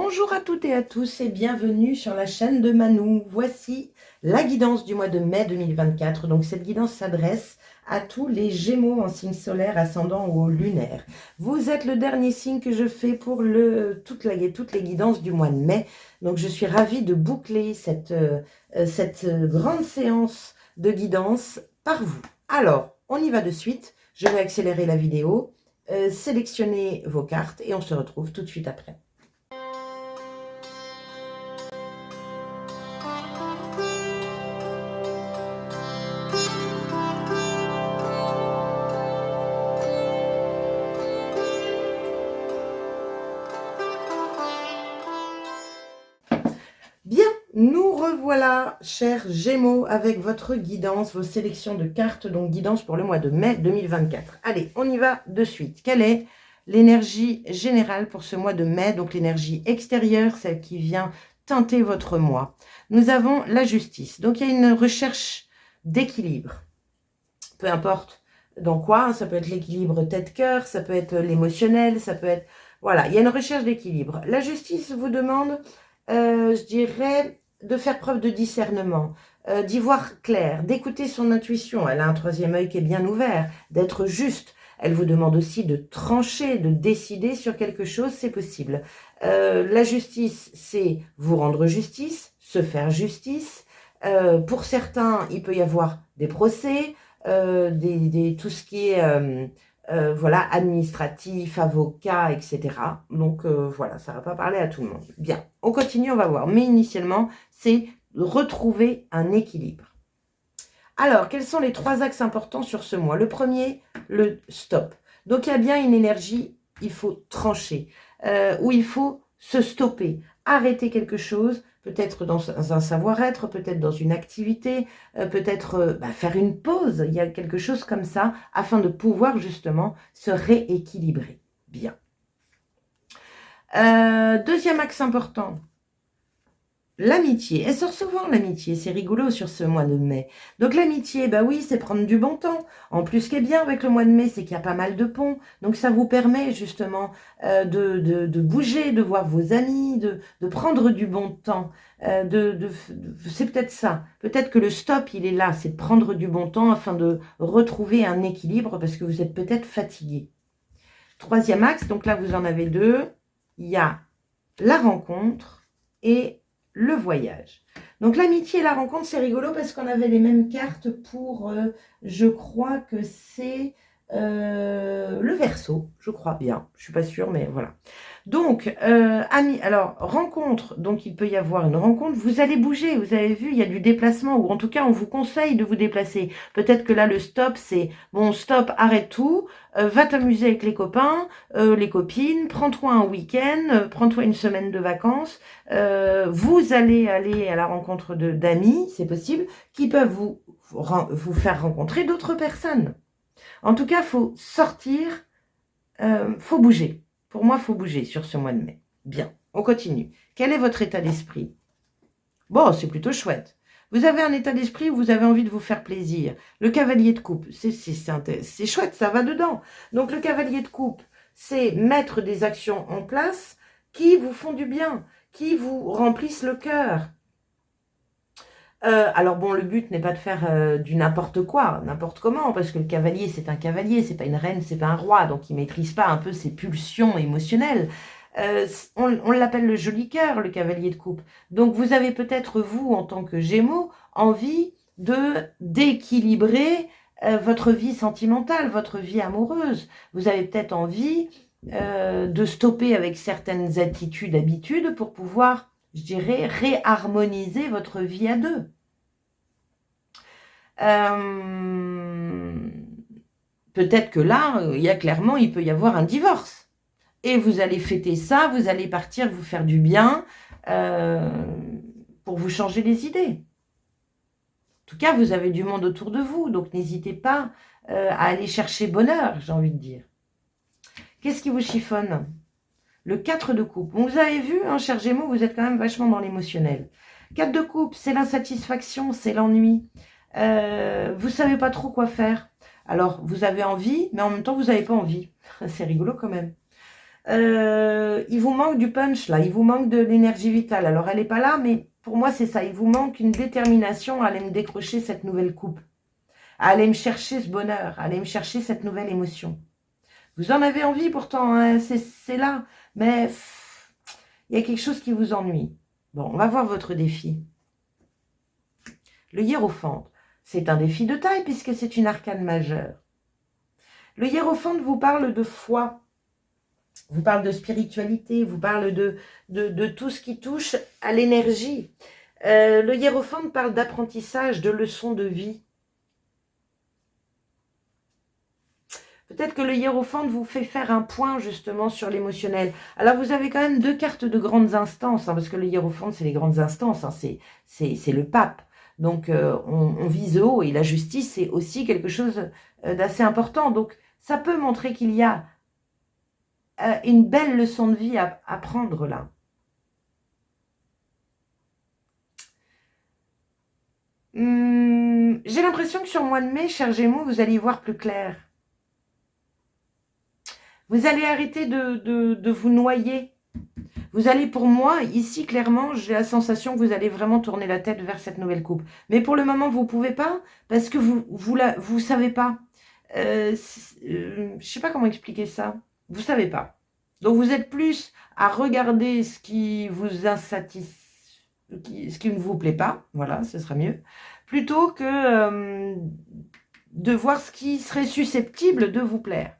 Bonjour à toutes et à tous et bienvenue sur la chaîne de Manou. Voici la guidance du mois de mai 2024. Donc cette guidance s'adresse à tous les Gémeaux en signe solaire, ascendant ou lunaire. Vous êtes le dernier signe que je fais pour toutes les guidances du mois de mai. Donc je suis ravie de boucler cette grande séance de guidance par vous. Alors, on y va de suite. Je vais accélérer la vidéo, sélectionner vos cartes et on se retrouve tout de suite après. Bien, nous revoilà, chers Gémeaux, avec votre guidance, vos sélections de cartes, donc guidance pour le mois de mai 2024. Allez, on y va de suite. Quelle est l'énergie générale pour ce mois de mai? Donc l'énergie extérieure, celle qui vient teinter votre mois. Nous avons la justice. Donc il y a une recherche d'équilibre. Peu importe dans quoi, ça peut être l'équilibre tête-cœur, ça peut être l'émotionnel, ça peut être... Voilà, il y a une recherche d'équilibre. La justice vous demande... je dirais, de faire preuve de discernement, d'y voir clair, d'écouter son intuition. Elle a un troisième œil qui est bien ouvert, d'être juste. Elle vous demande aussi de trancher, de décider sur quelque chose, c'est possible. La justice, c'est vous rendre justice, se faire justice. Pour certains, il peut y avoir des procès, tout ce qui est... voilà, administratif, avocat, etc. Donc, voilà, ça ne va pas parler à tout le monde. Bien, on continue, on va voir. Mais initialement, c'est retrouver un équilibre. Alors, quels sont les trois axes importants sur ce mois? Le premier, le stop. Donc, il y a bien une énergie, il faut trancher, où il faut se stopper, arrêter quelque chose, peut-être dans un savoir-être, peut-être dans une activité, peut-être faire une pause, il y a quelque chose comme ça, afin de pouvoir justement se rééquilibrer. Bien. Deuxième axe important, l'amitié. Elle sort souvent, l'amitié. C'est rigolo sur ce mois de mai. Donc l'amitié, bah oui, c'est prendre du bon temps. En plus, ce qui est bien avec le mois de mai, c'est qu'il y a pas mal de ponts. Donc ça vous permet justement de bouger, de voir vos amis, de prendre du bon temps. C'est peut-être ça. Peut-être que le stop, il est là. C'est de prendre du bon temps afin de retrouver un équilibre parce que vous êtes peut-être fatigué. Troisième axe, donc là, vous en avez deux. Il y a la rencontre et le voyage. Donc l'amitié et la rencontre, c'est rigolo parce qu'on avait les mêmes cartes pour, je crois que c'est le Verseau, je crois bien, je suis pas sûre, mais voilà. Donc, alors, rencontre, donc il peut y avoir une rencontre, vous allez bouger, vous avez vu, il y a du déplacement, ou en tout cas, on vous conseille de vous déplacer. Peut-être que là, le stop, c'est, bon, stop, arrête tout, va t'amuser avec les copains, les copines, prends-toi un week-end, prends-toi une semaine de vacances, vous allez aller à la rencontre d'amis, c'est possible, qui peuvent vous faire rencontrer d'autres personnes. En tout cas, il faut sortir, faut bouger. Pour moi, il faut bouger sur ce mois de mai. Bien, on continue. Quel est votre état d'esprit? Bon, c'est plutôt chouette. Vous avez un état d'esprit où vous avez envie de vous faire plaisir. Le cavalier de coupe, c'est chouette, ça va dedans. Donc le cavalier de coupe, c'est mettre des actions en place qui vous font du bien, qui vous remplissent le cœur. Alors bon, le but n'est pas de faire du n'importe quoi, n'importe comment, parce que le cavalier, c'est un cavalier, c'est pas une reine, c'est pas un roi, donc il maîtrise pas un peu ses pulsions émotionnelles. On l'appelle le joli cœur, le cavalier de coupe. Donc vous avez peut-être, vous, en tant que Gémeaux, envie d'équilibrer votre vie sentimentale, votre vie amoureuse. Vous avez peut-être envie de stopper avec certaines attitudes, habitudes, pour pouvoir, je dirais, réharmoniser votre vie à deux. Peut-être que là, il peut y avoir un divorce. Et vous allez fêter ça, vous allez partir vous faire du bien pour vous changer les idées. En tout cas, vous avez du monde autour de vous, donc n'hésitez pas à aller chercher bonheur, j'ai envie de dire. Qu'est-ce qui vous chiffonne? Le 4 de coupe. Bon, vous avez vu, hein, cher Gémeaux, vous êtes quand même vachement dans l'émotionnel. 4 de coupe, c'est l'insatisfaction, c'est l'ennui. Vous ne savez pas trop quoi faire. Alors, vous avez envie, mais en même temps, vous n'avez pas envie. C'est rigolo quand même. Il vous manque du punch là, il vous manque de l'énergie vitale. Alors elle n'est pas là, mais pour moi c'est ça, il vous manque une détermination à aller me décrocher cette nouvelle coupe, à aller me chercher ce bonheur, à aller me chercher cette nouvelle émotion. Vous en avez envie pourtant, hein, c'est là, mais il y a quelque chose qui vous ennuie. Bon, on va voir votre défi. Le hiérophante, c'est un défi de taille puisque c'est une arcane majeure. Le hiérophante vous parle de foi, vous parle de spiritualité, vous parle de tout ce qui touche à l'énergie. Le hiérophante parle d'apprentissage, de leçons de vie. Peut-être que le hiérophante vous fait faire un point justement sur l'émotionnel. Alors vous avez quand même 2 cartes de grandes instances, hein, parce que le hiérophante c'est les grandes instances, hein, c'est le pape. Donc on vise haut et la justice c'est aussi quelque chose d'assez important. Donc ça peut montrer qu'il y a une belle leçon de vie à prendre là. J'ai l'impression que sur le mois de mai, cher Gémeaux, vous allez y voir plus clair. Vous allez arrêter de vous noyer. Vous allez, pour moi, ici, clairement, j'ai la sensation que vous allez vraiment tourner la tête vers cette nouvelle coupe. Mais pour le moment, vous ne pouvez pas, parce que vous savez pas. Je ne sais pas comment expliquer ça. Vous savez pas. Donc, vous êtes plus à regarder ce qui vous insatisfait, ce qui ne vous plaît pas. Voilà, ce sera mieux. Plutôt que de voir ce qui serait susceptible de vous plaire.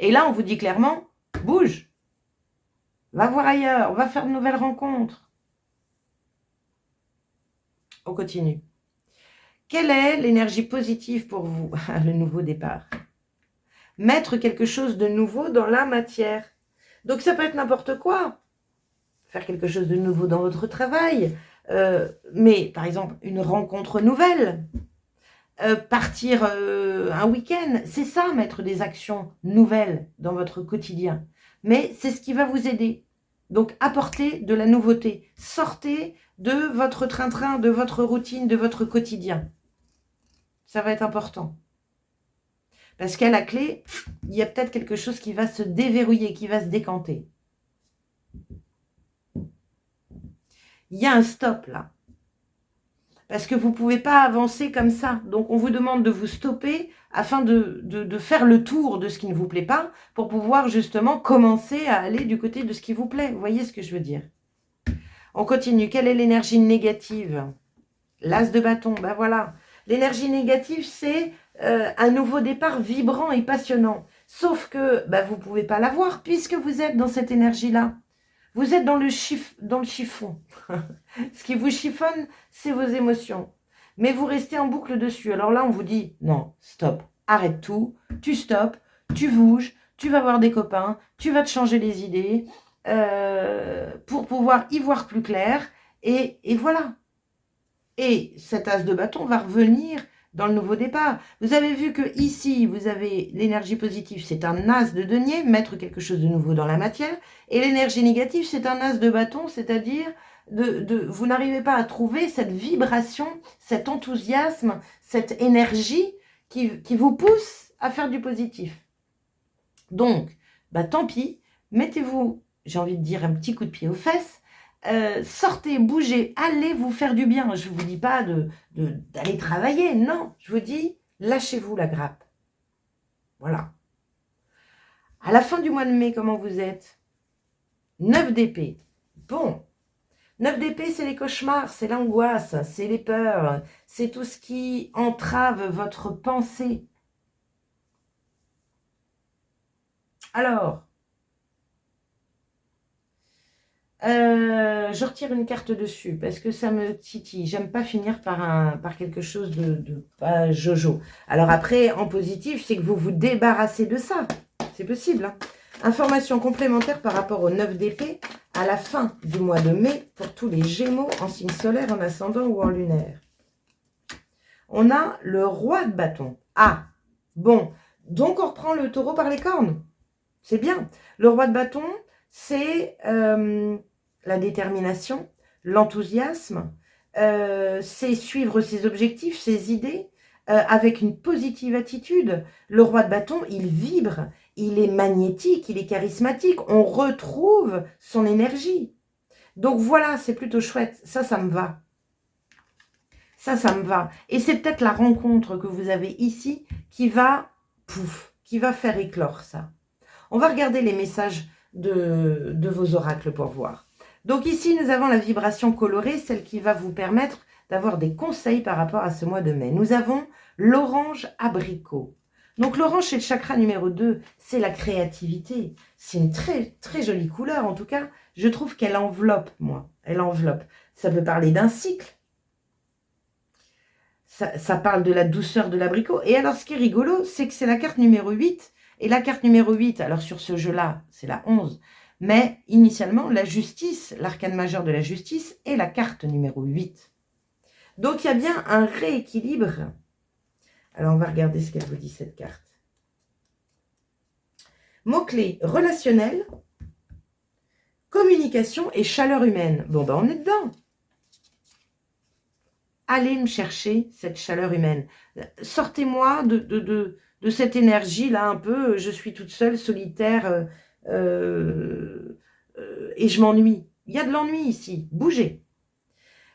Et là, on vous dit clairement, bouge, va voir ailleurs, va faire de nouvelles rencontres. On continue. Quelle est l'énergie positive pour vous, le nouveau départ? Mettre quelque chose de nouveau dans la matière. Donc ça peut être n'importe quoi. Faire quelque chose de nouveau dans votre travail. Mais par exemple, une rencontre nouvelle. Partir un week-end, c'est ça, mettre des actions nouvelles dans votre quotidien. Mais c'est ce qui va vous aider. Donc, apportez de la nouveauté. Sortez de votre train-train, de votre routine, de votre quotidien. Ça va être important. Parce qu'à la clé, il y a peut-être quelque chose qui va se déverrouiller, qui va se décanter. Il y a un stop là. Parce que vous ne pouvez pas avancer comme ça. Donc, on vous demande de vous stopper afin de faire le tour de ce qui ne vous plaît pas pour pouvoir justement commencer à aller du côté de ce qui vous plaît. Vous voyez ce que je veux dire? On continue. Quelle est l'énergie négative? L'as de bâton. Ben voilà. L'énergie négative, c'est un nouveau départ vibrant et passionnant. Sauf que vous ne pouvez pas l'avoir puisque vous êtes dans cette énergie-là. Vous êtes dans le chiffon. Ce qui vous chiffonne, c'est vos émotions. Mais vous restez en boucle dessus. Alors là, on vous dit, non, stop, arrête tout, tu stops, tu bouges, tu vas voir des copains, tu vas te changer les idées pour pouvoir y voir plus clair. Et voilà. Et cet as de bâton va revenir dans le nouveau départ. Vous avez vu que ici, vous avez l'énergie positive, c'est un as de denier, mettre quelque chose de nouveau dans la matière. Et l'énergie négative, c'est un as de bâton, c'est-à-dire vous n'arrivez pas à trouver cette vibration, cet enthousiasme, cette énergie qui vous pousse à faire du positif. Donc, tant pis, mettez-vous, j'ai envie de dire, un petit coup de pied aux fesses. Sortez, bougez, allez vous faire du bien. Je ne vous dis pas d'aller travailler, non. Je vous dis, lâchez-vous la grappe. Voilà. À la fin du mois de mai, comment vous êtes? 9 d'épée. Bon. 9 d'épée, c'est les cauchemars, c'est l'angoisse, c'est les peurs, c'est tout ce qui entrave votre pensée. Alors, je retire une carte dessus parce que ça me titille. J'aime pas finir par quelque chose de pas jojo. Alors après, en positif, c'est que vous vous débarrassez de ça. C'est possible. Hein. Information complémentaire par rapport au 9 d'épée à la fin du mois de mai pour tous les Gémeaux en signe solaire, en ascendant ou en lunaire. On a le roi de bâton. Ah, bon. Donc, on reprend le taureau par les cornes. C'est bien. Le roi de bâton, c'est la détermination, l'enthousiasme, c'est suivre ses objectifs, ses idées, avec une positive attitude. Le roi de bâton, il vibre, il est magnétique, il est charismatique. On retrouve son énergie. Donc voilà, c'est plutôt chouette. Ça me va. Ça me va. Et c'est peut-être la rencontre que vous avez ici qui va, qui va faire éclore ça. On va regarder les messages de vos oracles pour voir. Donc ici, nous avons la vibration colorée, celle qui va vous permettre d'avoir des conseils par rapport à ce mois de mai. Nous avons l'orange abricot. Donc l'orange, c'est le chakra numéro 2, c'est la créativité. C'est une très, très jolie couleur. En tout cas, je trouve qu'elle enveloppe, moi. Elle enveloppe. Ça peut parler d'un cycle. Ça parle de la douceur de l'abricot. Et alors, ce qui est rigolo, c'est que c'est la carte numéro 8. Et la carte numéro 8, alors sur ce jeu-là, c'est la 11. Mais initialement, la justice, l'arcane majeur de la justice, est la carte numéro 8. Donc, il y a bien un rééquilibre. Alors, on va regarder ce qu'elle vous dit, cette carte. Mots-clés relationnel, communication et chaleur humaine. Bon, ben, on est dedans. Allez me chercher cette chaleur humaine. Sortez-moi de cette énergie-là un peu. Je suis toute seule, solitaire, et je m'ennuie. Il y a de l'ennui ici. Bougez.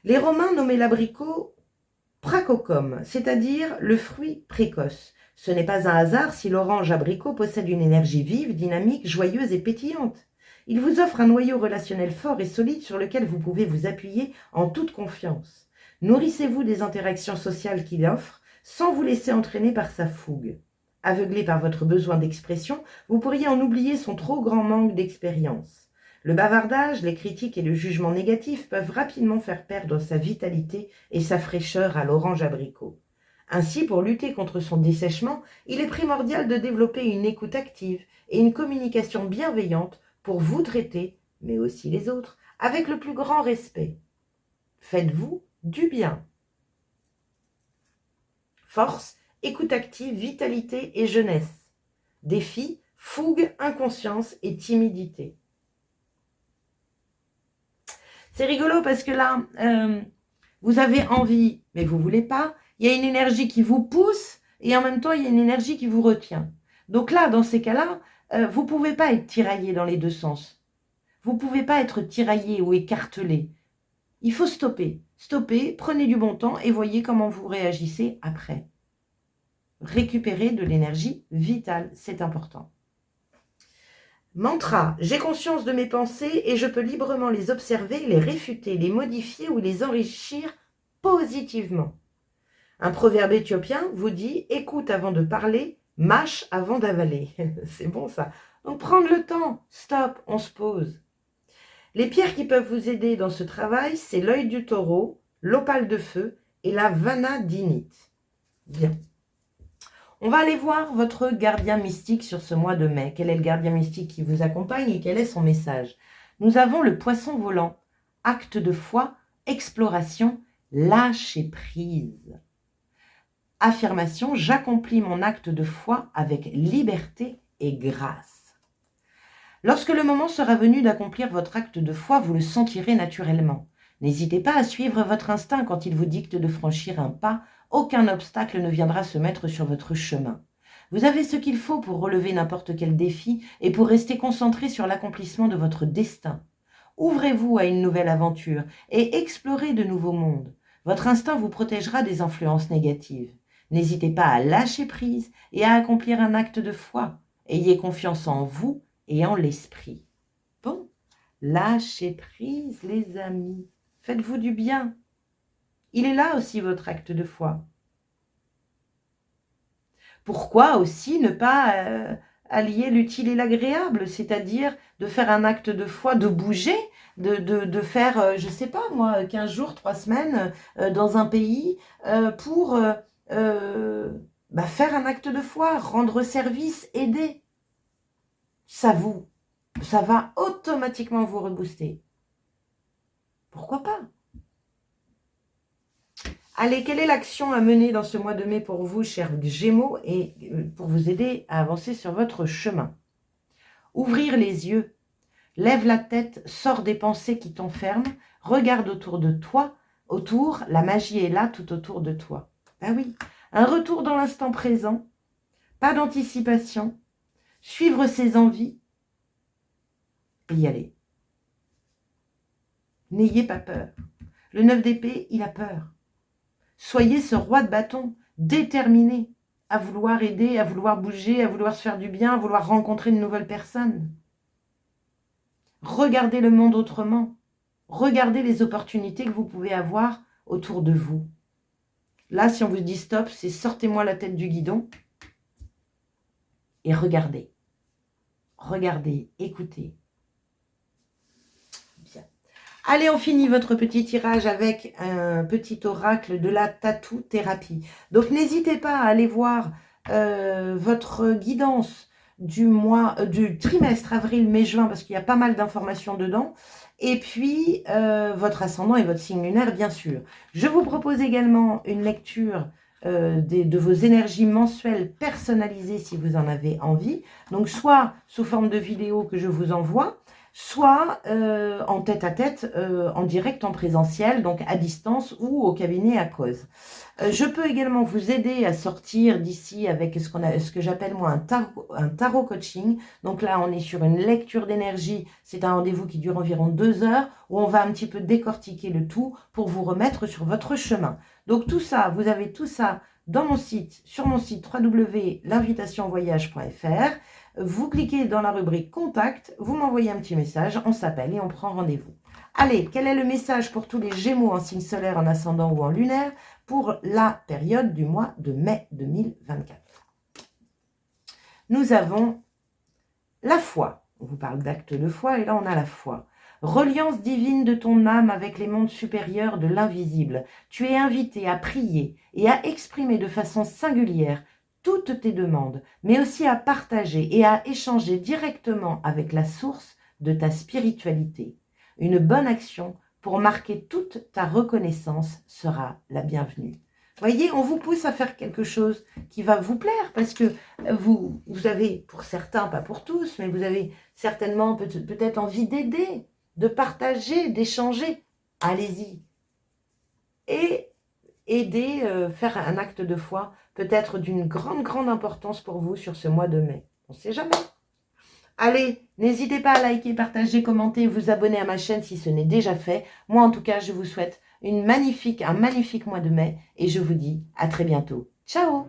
Les Romains nommaient l'abricot pracocum, c'est-à-dire le fruit précoce. Ce n'est pas un hasard si l'orange abricot possède une énergie vive, dynamique, joyeuse et pétillante. Il vous offre un noyau relationnel fort et solide sur lequel vous pouvez vous appuyer en toute confiance. Nourrissez-vous des interactions sociales qu'il offre sans vous laisser entraîner par sa fougue. Aveuglé par votre besoin d'expression, vous pourriez en oublier son trop grand manque d'expérience. Le bavardage, les critiques et le jugement négatif peuvent rapidement faire perdre sa vitalité et sa fraîcheur à l'orange abricot. Ainsi, pour lutter contre son dessèchement, il est primordial de développer une écoute active et une communication bienveillante pour vous traiter, mais aussi les autres, avec le plus grand respect. Faites-vous du bien. Force, écoute active, vitalité et jeunesse. Défi, fougue, inconscience et timidité. C'est rigolo parce que là, vous avez envie, mais vous ne voulez pas. Il y a une énergie qui vous pousse et en même temps, il y a une énergie qui vous retient. Donc là, dans ces cas-là, vous ne pouvez pas être tiraillé dans les deux sens. Vous ne pouvez pas être tiraillé ou écartelé. Il faut stopper. Stoppez, prenez du bon temps et voyez comment vous réagissez après. Récupérez de l'énergie vitale, c'est important. Mantra, j'ai conscience de mes pensées et je peux librement les observer, les réfuter, les modifier ou les enrichir positivement. Un proverbe éthiopien vous dit « écoute avant de parler, mâche avant d'avaler ». C'est bon ça. Donc prendre le temps, stop, on se pose. Les pierres qui peuvent vous aider dans ce travail, c'est l'œil du taureau, l'opale de feu et la vanadinite. Bien. On va aller voir votre gardien mystique sur ce mois de mai. Quel est le gardien mystique qui vous accompagne et quel est son message? Nous avons le poisson volant. Acte de foi, exploration, lâcher prise. Affirmation, j'accomplis mon acte de foi avec liberté et grâce. Lorsque le moment sera venu d'accomplir votre acte de foi, vous le sentirez naturellement. N'hésitez pas à suivre votre instinct quand il vous dicte de franchir un pas. Aucun obstacle ne viendra se mettre sur votre chemin. Vous avez ce qu'il faut pour relever n'importe quel défi et pour rester concentré sur l'accomplissement de votre destin. Ouvrez-vous à une nouvelle aventure et explorez de nouveaux mondes. Votre instinct vous protégera des influences négatives. N'hésitez pas à lâcher prise et à accomplir un acte de foi. Ayez confiance en vous et en l'esprit. Bon, lâchez prise, les amis. Faites-vous du bien. Il est là aussi votre acte de foi. Pourquoi aussi ne pas allier l'utile et l'agréable, c'est-à-dire de faire un acte de foi, de bouger, de faire, je ne sais pas moi, 15 jours, 3 semaines dans un pays pour faire un acte de foi, rendre service, aider. Ça va automatiquement vous rebooster. Pourquoi pas? Allez, quelle est l'action à mener dans ce mois de mai pour vous, chers Gémeaux, et pour vous aider à avancer sur votre chemin? Ouvrir les yeux, lève la tête, sors des pensées qui t'enferment, regarde autour de toi, la magie est là tout autour de toi. Ben oui, un retour dans l'instant présent, pas d'anticipation, suivre ses envies et y aller. N'ayez pas peur. Le 9 d'épée, il a peur. Soyez ce roi de bâton, déterminé à vouloir aider, à vouloir bouger, à vouloir se faire du bien, à vouloir rencontrer de nouvelles personnes. Regardez le monde autrement. Regardez les opportunités que vous pouvez avoir autour de vous. Là, si on vous dit stop, c'est sortez-moi la tête du guidon et regardez. Regardez, écoutez. Bien. Allez, on finit votre petit tirage avec un petit oracle de la tattoo thérapie. Donc, n'hésitez pas à aller voir votre guidance du trimestre avril, mai, juin, parce qu'il y a pas mal d'informations dedans. Et puis, votre ascendant et votre signe lunaire, bien sûr. Je vous propose également une lecture de vos énergies mensuelles personnalisées si vous en avez envie. Donc, soit sous forme de vidéo que je vous envoie, soit en tête-à-tête, en direct, en présentiel, donc à distance ou au cabinet à cause. Je peux également vous aider à sortir d'ici avec ce que j'appelle moi un tarot coaching. Donc là, on est sur une lecture d'énergie. C'est un rendez-vous qui dure environ 2 heures où on va un petit peu décortiquer le tout pour vous remettre sur votre chemin. Donc tout ça, vous avez tout ça dans mon site, sur mon site www.l'invitationvoyage.fr. Vous cliquez dans la rubrique contact, vous m'envoyez un petit message, on s'appelle et on prend rendez-vous. Allez, quel est le message pour tous les Gémeaux en signe solaire, en ascendant ou en lunaire pour la période du mois de mai 2024? Nous avons la foi. On vous parle d'acte de foi et là on a la foi. Reliance divine de ton âme avec les mondes supérieurs de l'invisible. Tu es invité à prier et à exprimer de façon singulière toutes tes demandes, mais aussi à partager et à échanger directement avec la source de ta spiritualité. Une bonne action pour marquer toute ta reconnaissance sera la bienvenue. Voyez, on vous pousse à faire quelque chose qui va vous plaire parce que vous avez, pour certains, pas pour tous, mais vous avez certainement peut-être envie d'aider, de partager, d'échanger. Allez-y. Et aider, faire un acte de foi peut-être d'une grande importance pour vous sur ce mois de mai. On ne sait jamais. Allez, n'hésitez pas à liker, partager, commenter, vous abonner à ma chaîne si ce n'est déjà fait. Moi, en tout cas, je vous souhaite un magnifique mois de mai et je vous dis à très bientôt. Ciao!